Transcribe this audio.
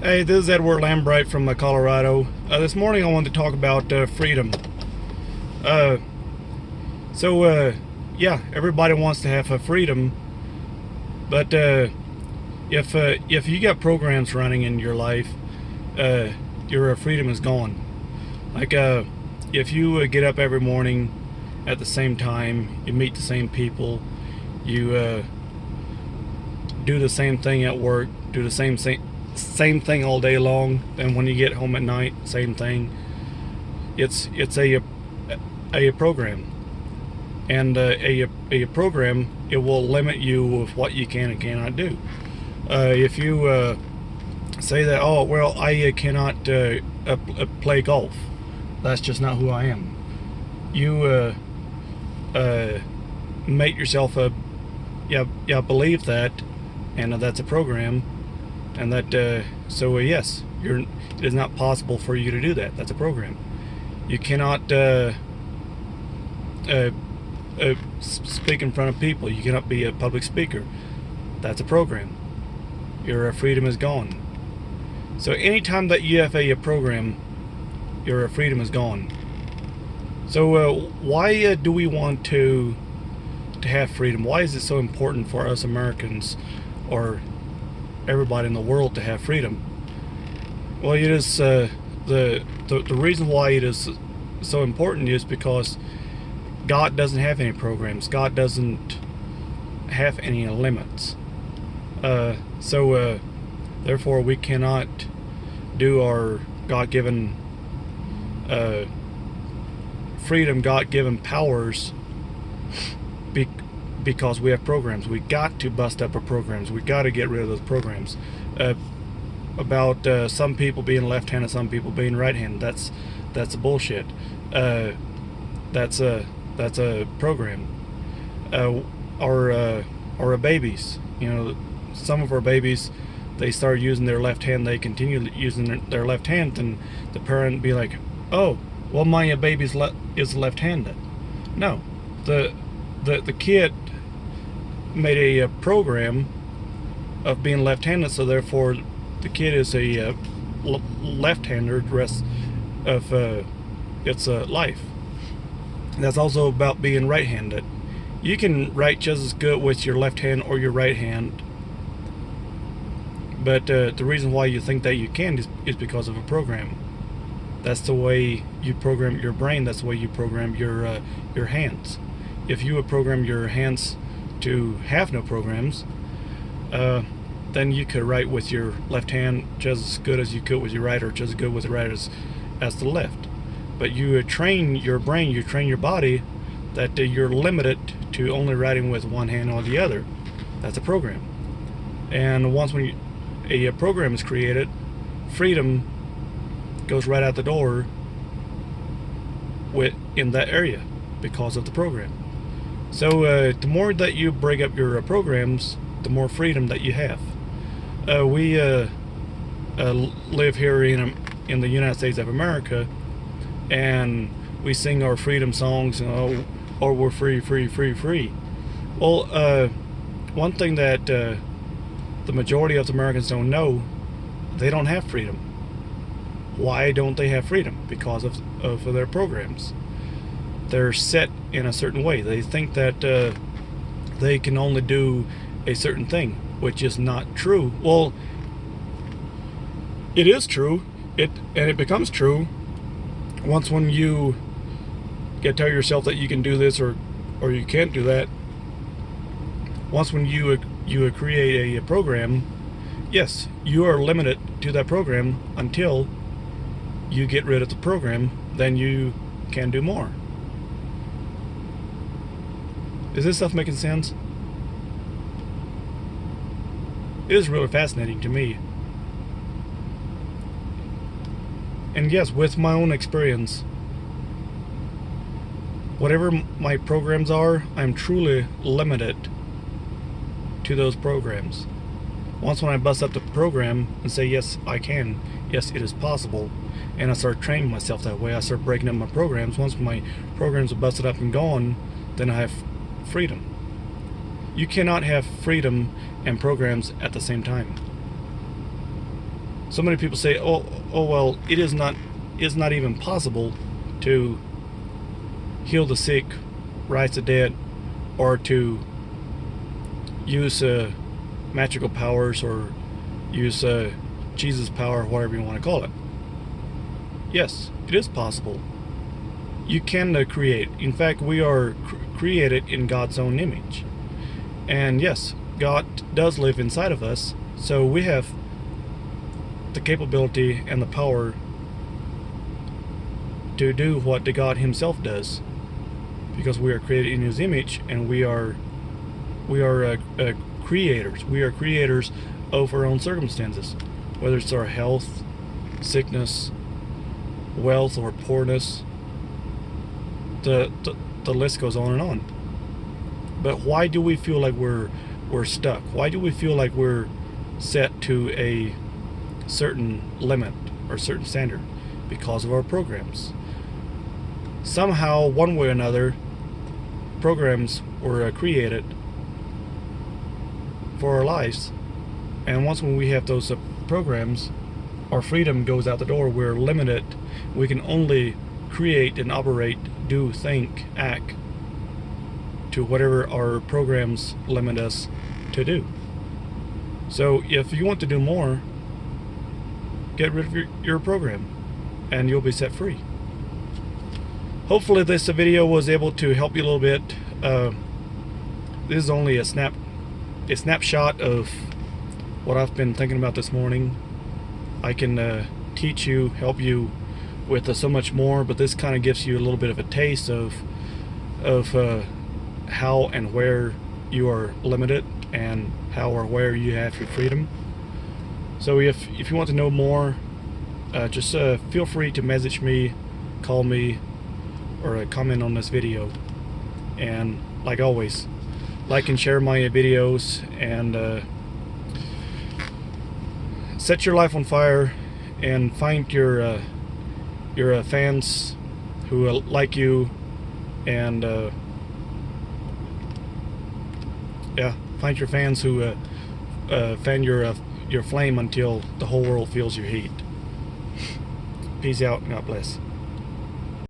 Hey, this is Edward Lambright from Colorado. This morning I wanted to talk about freedom. Uh, yeah, everybody wants to have freedom, but if you got programs running in your life, your freedom is gone. Like if you get up every morning at the same time, you meet the same people, you do the same thing at work, do the same thing all day long. Then when you get home at night, same thing. It's a program, and a program, it will limit you with what you can and cannot do. If you say that, oh well, I cannot play golf, that's just not who I am. You make yourself believe that, and that's a program, and that yes, it is not possible for you to do that. That's a program. You cannot speak in front of people. You cannot be a public speaker. That's a program. Your freedom is gone. So anytime that you have a program, your freedom is gone. So why do we want to have freedom? Why is it so important for us Americans, or everybody in the world, to have freedom? Well, it is the reason why it is so important is because God doesn't have any programs. God doesn't have any limits. Therefore, we cannot do our God-given freedom, God-given powers, because we have programs. We got to bust up our programs. We got to get rid of those programs. About some people being left-handed, some people being right-handed. That's bullshit. That's a program. Our babies. Some of our babies, they start using their left hand. They continue using their left hand, and the parent be like, "Oh, well, my baby's is left-handed." No, the kid made a program of being left-handed, so therefore the kid is a left-hander the rest of its life. That's also about being right-handed. You can write just as good with your left hand or your right hand, but the reason why you think that you can is because of a program. That's the way you program your brain. That's the way you program your hands. If you would program your hands to have no programs, then you could write with your left hand just as good as you could with your right, or just as good with the right as the left. But you train your brain, you train your body, that you're limited to only writing with one hand or the other. That's a program. And once when a program is created, freedom goes right out the door in that area because of the program. So the more that you break up your programs, the more freedom that you have. We live here in the United States of America, and we sing our freedom songs, and oh, we're free, free, free, free. Well, one thing that the majority of the Americans don't know, they don't have freedom. Why don't they have freedom? Because of their programs. They're set in a certain way. They think that they can only do a certain thing, which is not true. Well, it is true. It becomes true once when you tell yourself that you can do this or you can't do that. Once when you create a program, yes, you are limited to that program until you get rid of the program. Then you can do more. Is this stuff making sense? It is really fascinating to me. And yes, with my own experience, whatever my programs are, I'm truly limited to those programs. Once when I bust up the program and say, yes, I can, yes, it is possible, and I start training myself that way, I start breaking up my programs. Once my programs are busted up and gone, then I have freedom. You cannot have freedom and programs at the same time. So many people say, oh well, it is not even possible to heal the sick, rise the dead, or to use magical powers, or use Jesus power, whatever you want to call it. Yes, it is possible. You can create. In fact, we are created in God's own image. And yes, God does live inside of us, so we have the capability and the power to do what the God himself does, because we are created in his image, and we are creators. We are creators of our own circumstances, whether it's our health, sickness, wealth, or poorness. The list goes on and on. But why do we feel like we're stuck? Why do we feel like we're set to a certain limit or certain standard? Because of our programs. Somehow, one way or another, programs were created for our lives, and once when we have those programs, our freedom goes out the door. We're limited. We can only create and operate, do, think, act to whatever our programs limit us to do. So if you want to do more, get rid of your program and you'll be set free. Hopefully this video was able to help you a little bit. This is only a snapshot of what I've been thinking about this morning. I can teach you, help you with so much more, but this kind of gives you a little bit of a taste of how and where you are limited, and how or where you have your freedom. So if you want to know more, just feel free to message me, call me, or comment on this video. And like always, like and share my videos, and set your life on fire, and find your fans who like you, and yeah, find your fans who fan your flame until the whole world feels your heat. Peace out, and God bless.